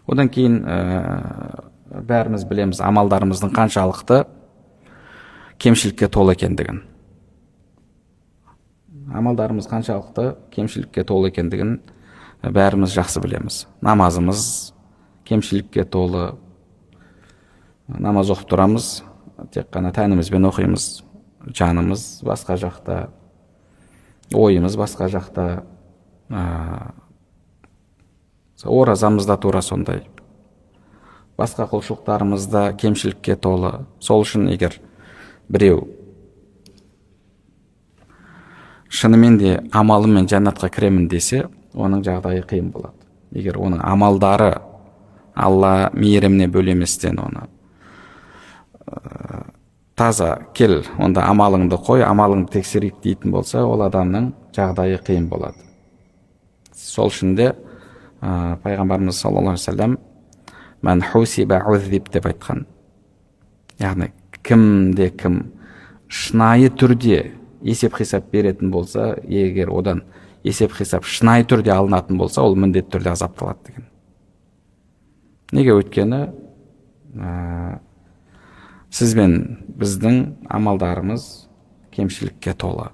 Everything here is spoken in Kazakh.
Одан кейін бәріміз білеміз амалдарымыздың қаншалықты кемшілікке толы екендігін. Амалдарымыз қаншалықты кемшілікке толы екендігін бәріміз жақсы білеміз. Намазымыз кемшілікке толы. Намаз оқып тұрамыз, тек қана тәнімізбен оқимыз, жанымыз басқа жақта, ойымыз басқа жақта. Оразамыз да тура сондай. Басқа құлшылықтарымызда кемшілікке толы. Сол үшін егер біреу шынымен де амалымен жәннатқа кіремін десе, оның жағдайы қиын болады. Егер оның амалдары Алла мейіріміне бөлеместен оны таза кел, онда амалыңды қой, амалыңды тексерейік дейтін болса, ол адамның жағдайы қиын болады. Сол үшін де пайғамбарымыз саллаллаху алейхи вассалам мән хусиба узиб деп айтқан. Яғни кімде кім шынайы түрде есеп хисап беретін болса, егер одан есеп хисап шынайы түрде алынатын болса, ол міндетті түрде азапталады деген. Неге? Өйткені сіз бен біздің амалдарымыз кемшілікке толы.